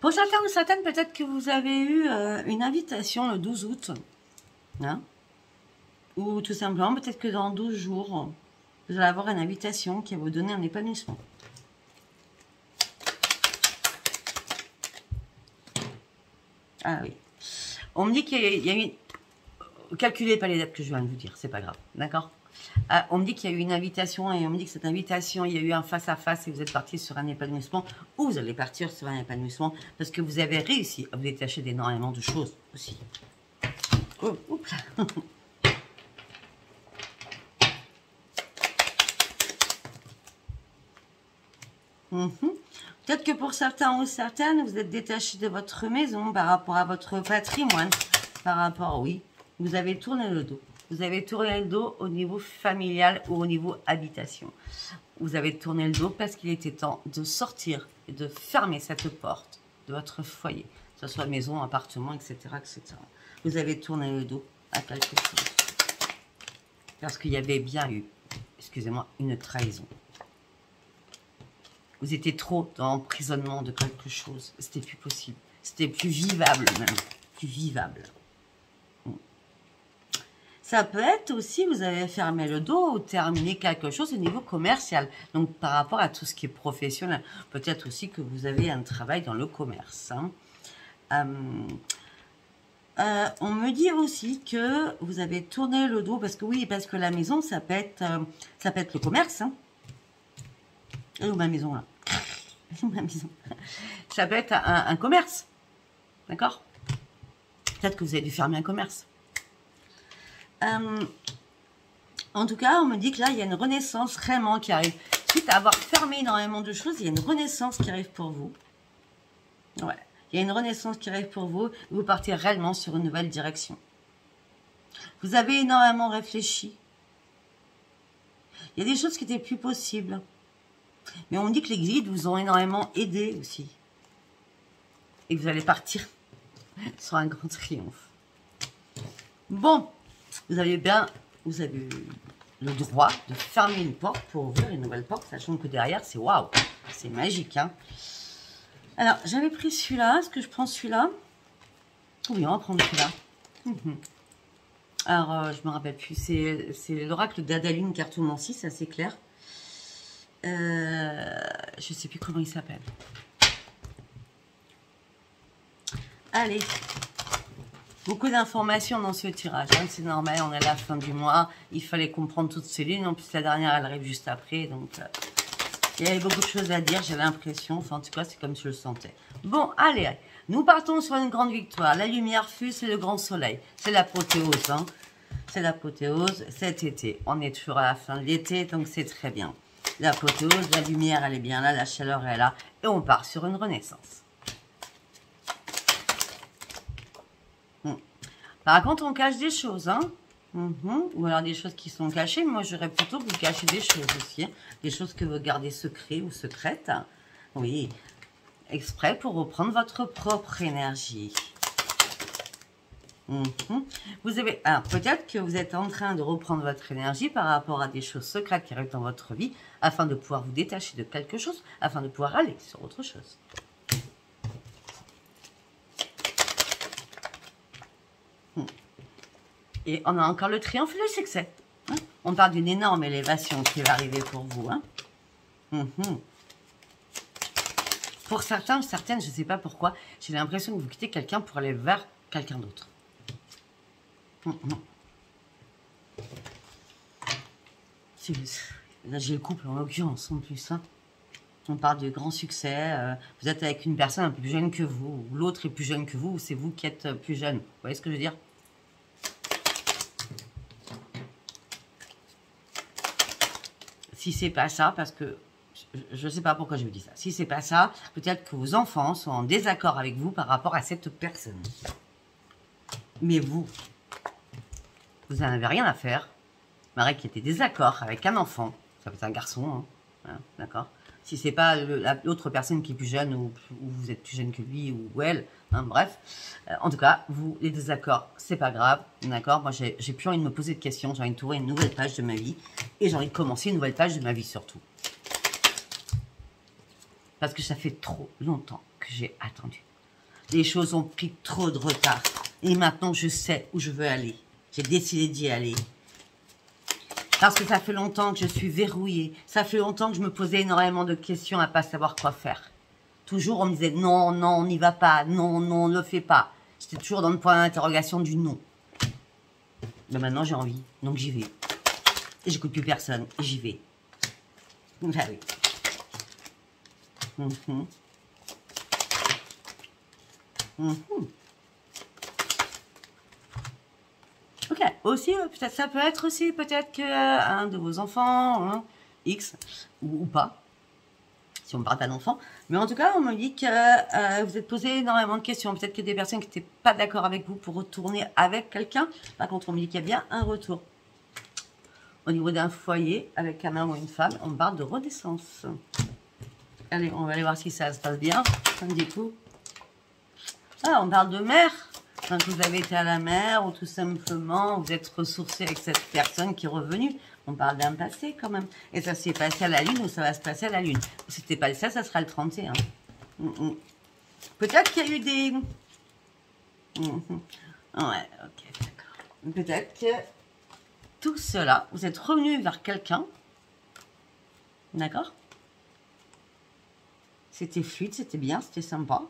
Pour certains ou certaines, peut-être que vous avez eu une invitation le 12 août. Hein, ou tout simplement, peut-être que dans 12 jours, vous allez avoir une invitation qui va vous donner un épanouissement. Ah oui. On me dit qu'il y a eu... Calculez pas les dates que je viens de vous dire, c'est pas grave, d'accord? On me dit qu'il y a eu une invitation et on me dit que cette invitation, il y a eu un face-à-face et vous êtes parti sur un épanouissement ou vous allez partir sur un épanouissement parce que vous avez réussi à vous détacher d'énormément de choses aussi. Oh, oups. Peut-être que pour certains ou certaines, vous êtes détaché de votre maison par rapport à votre patrimoine, par rapport, oui, vous avez tourné le dos. Vous avez tourné le dos au niveau familial ou au niveau habitation. Vous avez tourné le dos parce qu'il était temps de sortir et de fermer cette porte de votre foyer, que ce soit maison, appartement, etc., etc. Vous avez tourné le dos à quelque chose. Parce qu'il y avait bien eu, excusez-moi, une trahison. Vous étiez trop dans l'emprisonnement de quelque chose. C'était plus possible. C'était plus vivable même. Plus vivable. Ça peut être aussi, vous avez fermé le dos ou terminé quelque chose au niveau commercial. Donc, par rapport à tout ce qui est professionnel. Peut-être aussi que vous avez un travail dans le commerce. Hein. On me dit aussi que vous avez tourné le dos, parce que oui, parce que la maison, ça peut être le commerce. Hein. Et où ma maison, là? Ma maison. Ça peut être un commerce. D'accord? Peut-être que vous avez dû fermer un commerce. En tout cas, on me dit que là, il y a une renaissance vraiment qui arrive. Suite à avoir fermé énormément de choses, il y a une renaissance qui arrive pour vous. Ouais. Il y a une renaissance qui arrive pour vous. Vous partez réellement sur une nouvelle direction. Vous avez énormément réfléchi. Il y a des choses qui n'étaient plus possibles. Mais on me dit que les guides vous ont énormément aidé aussi. Et que vous allez partir sur un grand triomphe. Bon, vous avez le droit de fermer une porte pour ouvrir une nouvelle porte, sachant que derrière, c'est waouh, c'est magique. Hein. Alors, j'avais pris celui-là. Est-ce que je prends celui-là? Oui, on va prendre celui-là. Alors, je me rappelle plus. C'est l'oracle d'Adaline Cartomancie, c'est assez clair. Je sais plus comment il s'appelle. Allez. Beaucoup d'informations dans ce tirage. Hein. C'est normal, on est à la fin du mois. Il fallait comprendre toutes ces lunes. En plus, la dernière, elle arrive juste après. Donc, il y avait beaucoup de choses à dire, j'ai l'impression. Enfin, en tout cas, c'est comme je le sentais. Bon, allez. Nous partons sur une grande victoire. La lumière fut, c'est le grand soleil. C'est l'apothéose. Hein. C'est l'apothéose cet été. On est toujours à la fin de l'été, donc c'est très bien. L'apothéose, la lumière, elle est bien là. La chaleur est là. Et on part sur une renaissance. Par contre, on cache des choses, hein. Ou alors des choses qui sont cachées. Moi, j'aurais plutôt que vous cachez des choses aussi. Hein. Des choses que vous gardez secrètes ou secrètes. Oui, exprès pour reprendre votre propre énergie. Vous avez, peut-être que vous êtes en train de reprendre votre énergie par rapport à des choses secrètes qui arrivent dans votre vie, afin de pouvoir vous détacher de quelque chose, afin de pouvoir aller sur autre chose. Et on a encore le triomphe et le succès. Hein. On parle d'une énorme élévation qui va arriver pour vous. Hein. Pour certains, certaines, je ne sais pas pourquoi, j'ai l'impression que vous quittez quelqu'un pour aller vers quelqu'un d'autre. Là, j'ai le couple en l'occurrence en plus. Hein. On parle de grand succès. Vous êtes avec une personne un peu plus jeune que vous. Ou l'autre est plus jeune que vous. Ou c'est vous qui êtes plus jeune. Vous voyez ce que je veux dire? Si c'est pas ça, parce que je ne sais pas pourquoi je vous dis ça. Si c'est pas ça, peut-être que vos enfants sont en désaccord avec vous par rapport à cette personne. Mais vous n'en avez rien à faire. Marie qui était désaccord avec un enfant, ça peut être un garçon, hein, hein, d'accord. Si c'est pas l'autre personne qui est plus jeune ou vous êtes plus jeune que lui ou elle, hein, bref. En tout cas, vous, les désaccords, c'est pas grave, d'accord. Moi, j'ai plus envie de me poser de questions, j'ai envie de trouver une nouvelle page de ma vie et j'ai envie de commencer une nouvelle page de ma vie surtout. Parce que ça fait trop longtemps que j'ai attendu. Les choses ont pris trop de retard et maintenant je sais où je veux aller. J'ai décidé d'y aller. Parce que ça fait longtemps que je suis verrouillée. Ça fait longtemps que je me posais énormément de questions à pas savoir quoi faire. Toujours, on me disait non, non, on n'y va pas. Non, non, on ne le fait pas. J'étais toujours dans le point d'interrogation du non. Mais maintenant, j'ai envie. Donc, j'y vais. Et j'écoute plus personne. Et j'y vais. Ah oui. Ok, aussi, peut-être ça peut être aussi, peut-être que un de vos enfants, hein, X, ou pas, si on parle pas d'enfant, mais en tout cas, on me dit que vous êtes posé énormément de questions, peut-être qu'il y a des personnes qui n'étaient pas d'accord avec vous pour retourner avec quelqu'un, par contre, on me dit qu'il y a bien un retour. Au niveau d'un foyer, avec un homme ou une femme, on parle de renaissance. Allez, on va aller voir si ça se passe bien, du coup. Ah, on parle de mère. Quand vous avez été à la mer ou tout simplement vous êtes ressourcé avec cette personne qui est revenue. On parle d'un passé quand même. Et ça s'est passé à la lune ou ça va se passer à la lune. Si c'était pas ça, ça sera le 31. Peut-être qu'il y a eu des... Ouais, ok, d'accord. Peut-être que tout cela, vous êtes revenu vers quelqu'un. D'accord? C'était fluide, c'était bien, c'était sympa.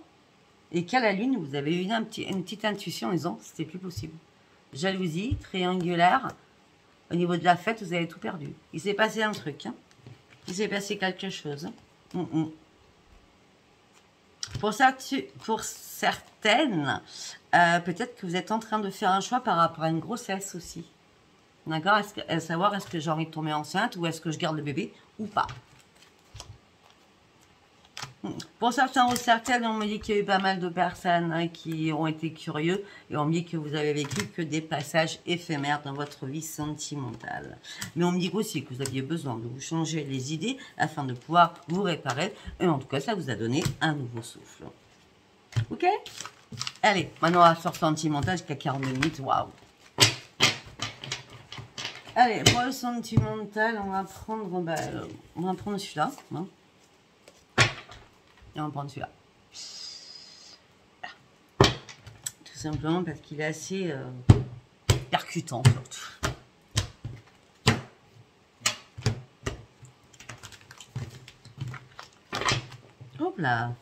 Et qu'à la lune, vous avez eu une petite intuition en disant c'était plus possible. Jalousie, triangulaire. Au niveau de la fête, vous avez tout perdu. Il s'est passé un truc. Hein. Il s'est passé quelque chose. Pour certaines, peut-être que vous êtes en train de faire un choix par rapport à une grossesse aussi. D'accord? À savoir, est-ce que j'ai envie de tomber enceinte ou est-ce que je garde le bébé ou pas? Pour certains ou certaines, on me dit qu'il y a eu pas mal de personnes hein, qui ont été curieux et on me dit que vous avez vécu que des passages éphémères dans votre vie sentimentale. Mais on me dit aussi que vous aviez besoin de vous changer les idées afin de pouvoir vous réparer et en tout cas, ça vous a donné un nouveau souffle. Ok? Allez, maintenant on va sur sentimental jusqu'à 42 minutes. Waouh! Allez, pour le sentimental, on va prendre, celui-là. Hein. Et on va prendre celui-là. Tout simplement parce qu'il est assez percutant surtout. Hop là.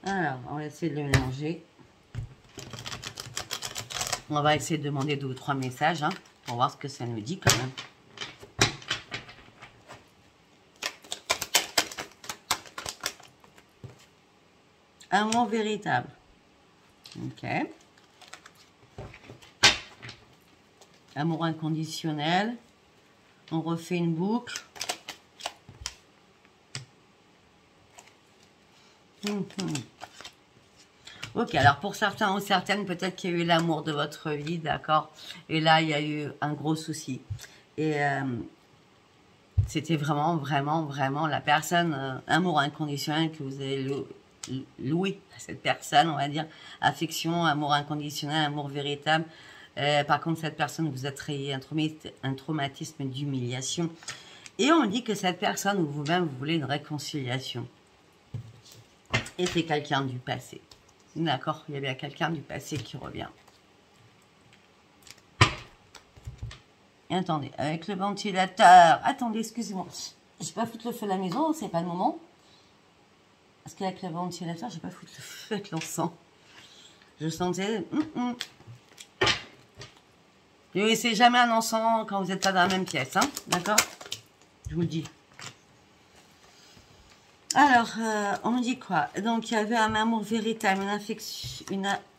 Alors, on va essayer de le mélanger. On va essayer de demander 2 ou 3 messages hein, pour voir ce que ça nous dit quand même. Amour véritable. Ok. Amour inconditionnel. On refait une boucle. Ok, alors pour certains ou certaines, peut-être qu'il y a eu l'amour de votre vie, d'accord? Et là, il y a eu un gros souci. Et c'était vraiment la personne, amour inconditionnel que vous avez loué à cette personne, on va dire. Affection, amour inconditionnel, amour véritable. Par contre, cette personne vous a trahi un traumatisme d'humiliation. Et on dit que cette personne ou vous-même, vous voulez une réconciliation. Et c'est quelqu'un du passé. D'accord, il y a bien quelqu'un du passé qui revient. Et attendez, avec le ventilateur... Attendez, excusez-moi. Je vais pas foutre le feu à la maison, c'est pas le moment. Parce qu'avec le ventilateur, je vais pas foutre le feu avec l'encens. Je sentais... Ne laissez jamais un encens quand vous n'êtes pas dans la même pièce, hein, d'accord? Je vous le dis. Alors, on me dit quoi? Donc, il y avait un amour véritable,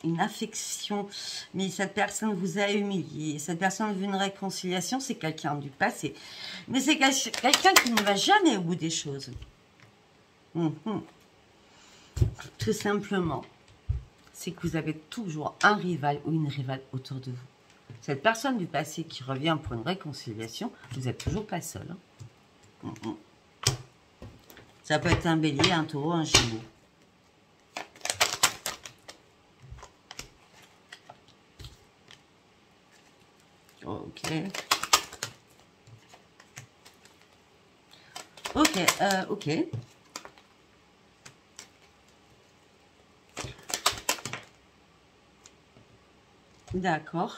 une affection, mais cette personne vous a humilié. Cette personne veut une réconciliation, c'est quelqu'un du passé. Mais c'est quelqu'un qui ne va jamais au bout des choses. Tout simplement, c'est que vous avez toujours un rival ou une rivale autour de vous. Cette personne du passé qui revient pour une réconciliation, vous n'êtes toujours pas seul. Ça peut être un bélier, un taureau, un gémeaux. Ok. Ok. D'accord.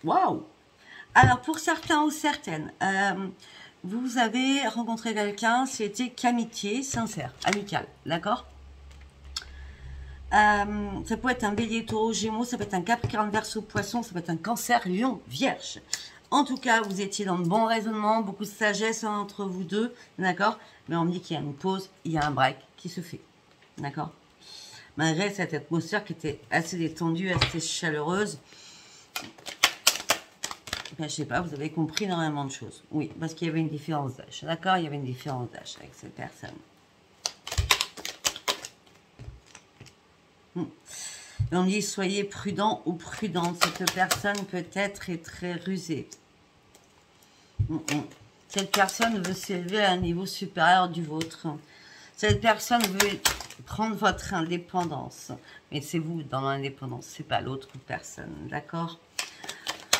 Waouh! Alors, pour certains ou certaines, vous avez rencontré quelqu'un, c'était qu'amitié sincère, amicale, d'accord? Ça peut être un bélier, taureau, gémeaux, ça peut être un capricorne, verseau, poisson, ça peut être un cancer, lion, vierge. En tout cas, vous étiez dans de bons raisonnements, beaucoup de sagesse entre vous deux, d'accord? Mais on me dit qu'il y a une pause, il y a un break qui se fait, d'accord? Malgré cette atmosphère qui était assez détendue, assez chaleureuse, ben, je sais pas, vous avez compris énormément de choses. Oui, parce qu'il y avait une différence d'âge, d'accord? Il y avait une différence d'âge avec cette personne. Et on me dit, soyez prudent ou prudente. Cette personne peut-être est très rusée. Cette personne veut s'élever à un niveau supérieur du vôtre. Cette personne veut prendre votre indépendance. Mais c'est vous dans l'indépendance, c'est pas l'autre personne, d'accord?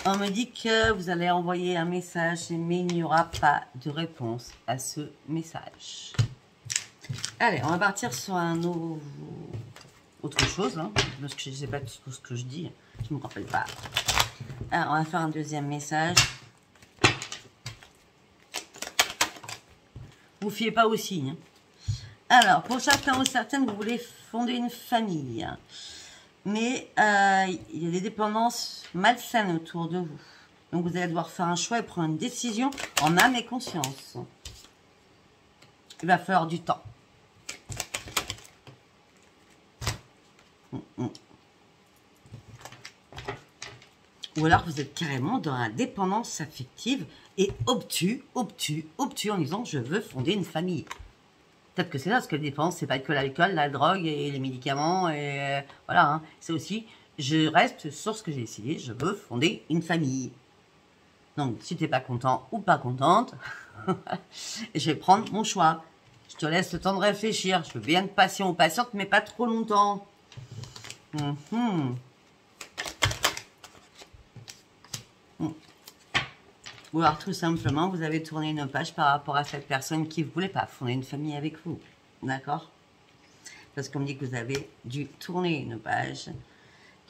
On me dit que vous allez envoyer un message, mais il n'y aura pas de réponse à ce message. Allez, on va partir sur un autre chose, hein, parce que je ne sais pas tout ce que je dis, je ne me rappelle pas. Alors, on va faire un deuxième message. Vous fiez pas aux signes. Alors, pour certains ou certaines, vous voulez fonder une famille. Mais il y a des dépendances malsaines autour de vous. Donc, vous allez devoir faire un choix et prendre une décision en âme et conscience. Il va falloir du temps. Ou alors, vous êtes carrément dans la dépendance affective et obtus en disant « je veux fonder une famille ». Peut-être que c'est ça, parce que la dépendance, c'est pas que l'alcool, la drogue et les médicaments, et voilà, hein. C'est aussi, je reste sur ce que j'ai décidé, je veux fonder une famille. Donc, si tu n'es pas content ou pas contente, je vais prendre mon choix. Je te laisse le temps de réfléchir, je veux bien être patient ou patiente, mais pas trop longtemps. Ou alors tout simplement, vous avez tourné une page par rapport à cette personne qui ne voulait pas fonder une famille avec vous. D'accord? Parce qu'on me dit que vous avez dû tourner une page.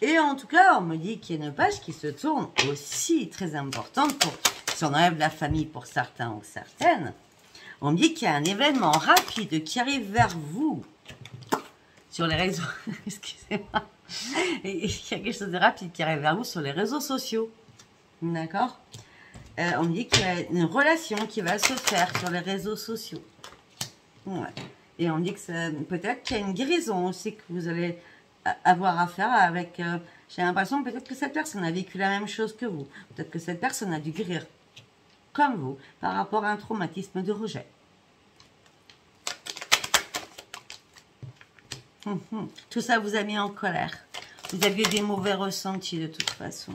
Et en tout cas, on me dit qu'il y a une page qui se tourne aussi très importante pour si on enlève la famille pour certains ou certaines. On me dit qu'il y a un événement rapide qui arrive vers vous sur les réseaux. Excusez-moi. Il y a quelque chose de rapide qui arrive vers vous sur les réseaux sociaux. D'accord? On me dit qu'il y a une relation qui va se faire sur les réseaux sociaux. Ouais. Et on me dit que peut-être qu'il y a une guérison aussi que vous allez avoir à faire avec... j'ai l'impression peut-être que cette personne a vécu la même chose que vous. Peut-être que cette personne a dû guérir comme vous par rapport à un traumatisme de rejet. Tout ça vous a mis en colère. Vous aviez des mauvais ressentis de toute façon.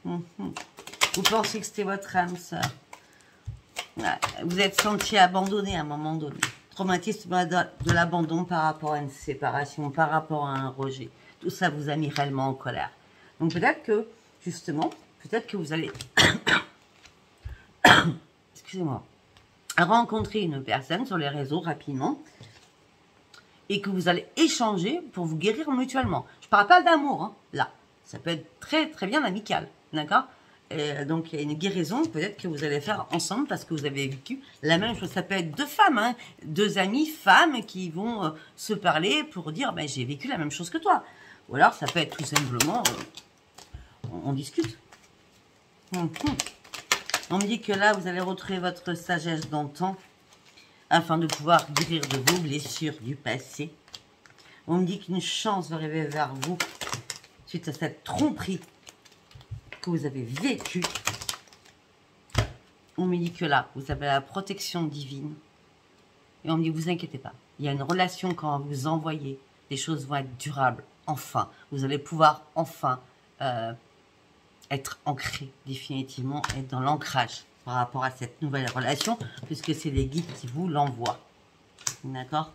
Vous pensez que c'était votre âme sœur. Vous êtes senti abandonné à un moment donné. Traumatisme de l'abandon par rapport à une séparation, par rapport à un rejet. Tout ça vous a mis réellement en colère. Donc peut-être que, justement, peut-être que vous allez... Excusez-moi. Rencontrer une personne sur les réseaux rapidement et que vous allez échanger pour vous guérir mutuellement. Je ne parle pas d'amour, hein, là. Ça peut être très très bien amical, d'accord? Donc il y a une guérison peut-être que vous allez faire ensemble parce que vous avez vécu la même chose. Ça peut être deux femmes, hein, deux amies femmes qui vont se parler pour dire ben, j'ai vécu la même chose que toi. Ou alors ça peut être tout simplement on discute. On me dit que là vous allez retrouver votre sagesse d'antan. afin de pouvoir guérir de vos blessures du passé. On me dit qu'une chance va arriver vers vous suite à cette tromperie que vous avez vécue. On me dit que là, vous avez la protection divine. Et on me dit, vous inquiétez pas. Il y a une relation quand vous envoyez, les choses vont être durables. Enfin, vous allez pouvoir enfin être ancré définitivement, être dans l'ancrage par rapport à cette nouvelle relation, puisque c'est les guides qui vous l'envoient. D'accord?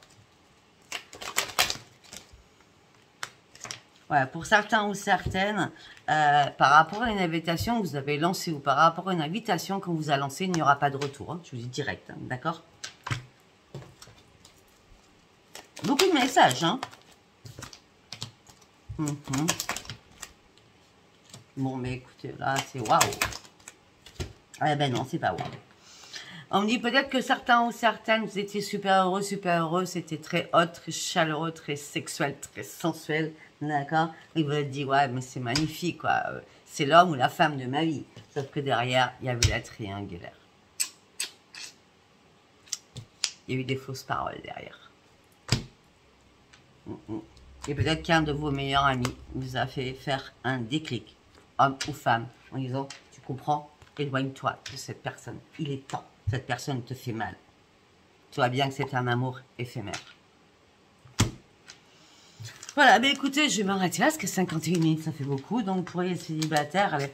Voilà, pour certains ou certaines, par rapport à une invitation que vous avez lancée ou par rapport à une invitation qu'on vous a lancée, il n'y aura pas de retour. Hein, je vous dis direct, hein, d'accord? Beaucoup de messages, hein. Bon, mais écoutez, là, c'est waouh. Ah ben non, c'est pas waouh. On me dit peut-être que certains ou certaines, vous étiez super heureux, c'était très hot, très chaleureux, très sexuel, très sensuel, d'accord? Et vous vous dit, ouais, mais c'est magnifique, quoi. C'est l'homme ou la femme de ma vie. Sauf que derrière, il y avait la triangulaire. Il y a eu des fausses paroles derrière. Et peut-être qu'un de vos meilleurs amis vous a fait faire un déclic, homme ou femme, en disant, tu comprends, éloigne-toi de cette personne. Il est temps. Cette personne te fait mal. Tu vois bien que c'est un amour éphémère. Voilà, mais écoutez, je vais m'arrêter là, parce que 51 minutes, ça fait beaucoup. Donc, pour les célibataires, allez.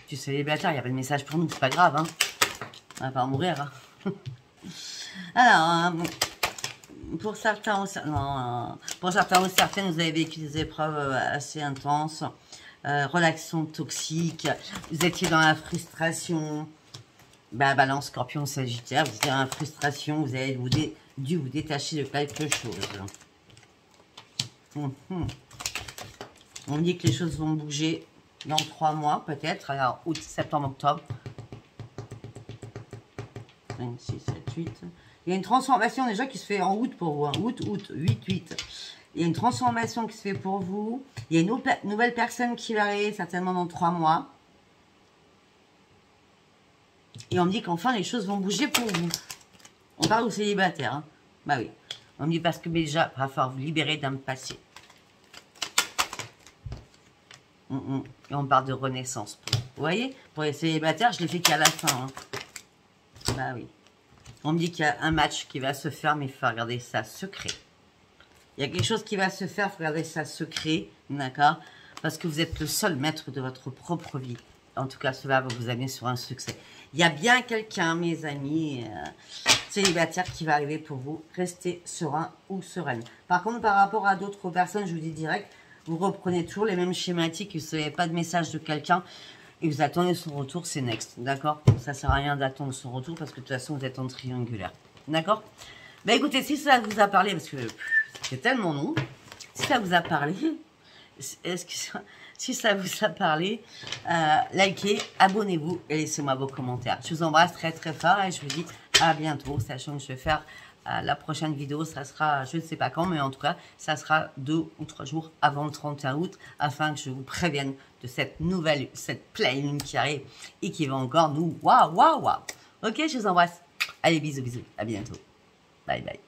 Tu es célibataire, il n'y a pas de message pour nous, c'est pas grave, hein. On va pas en mourir, hein. Alors, pour certains ou certaines, vous avez vécu des épreuves assez intenses. Relations toxiques, vous étiez dans la frustration. Balance, Scorpion, Sagittaire, vous étiez dans la frustration, vous avez dû vous détacher de quelque chose. On me dit que les choses vont bouger dans 3 mois, peut-être. Alors, août, septembre, octobre. 5, 6, 7, 8. Il y a une transformation déjà qui se fait en août pour vous. Hein. Août, 8, 8. Il y a une transformation qui se fait pour vous. Il y a une nouvelle personne qui va arriver certainement dans 3 mois. Et on me dit qu'enfin les choses vont bouger pour vous. On parle aux célibataires. Hein. Bah oui. On me dit parce que déjà, il va falloir vous libérer d'un passé. Et on parle de renaissance. Vous voyez, pour les célibataires, je l'ai fait qu'à la fin. Hein. Bah oui. On me dit qu'il y a un match qui va se faire, mais il faut regarder ça secret. Il y a quelque chose qui va se faire, il faut regarder ça secret. D'accord? Parce que vous êtes le seul maître de votre propre vie. En tout cas, cela va vous amener sur un succès. Il y a bien quelqu'un, mes amis, célibataire, qui va arriver pour vous. Restez serein ou sereine. Par contre, par rapport à d'autres personnes, je vous dis direct, vous reprenez toujours les mêmes schématiques. Vous ne savez pas de message de quelqu'un et vous attendez son retour, c'est next. D'accord? Ça ne sert à rien d'attendre son retour parce que de toute façon, vous êtes en triangulaire. D'accord? Bah écoutez, si ça vous a parlé, parce que c'est tellement long, si ça vous a parlé, si ça vous a parlé, likez, abonnez-vous et laissez-moi vos commentaires. Je vous embrasse très très fort et je vous dis à bientôt, sachant que je vais faire la prochaine vidéo, ça sera, je ne sais pas quand, mais en tout cas, ça sera 2 ou 3 jours avant le 31 août, afin que je vous prévienne de cette pleine lune qui arrive et qui va encore nous waouh. Ok, je vous embrasse. Allez, bisous, à bientôt. Bye bye.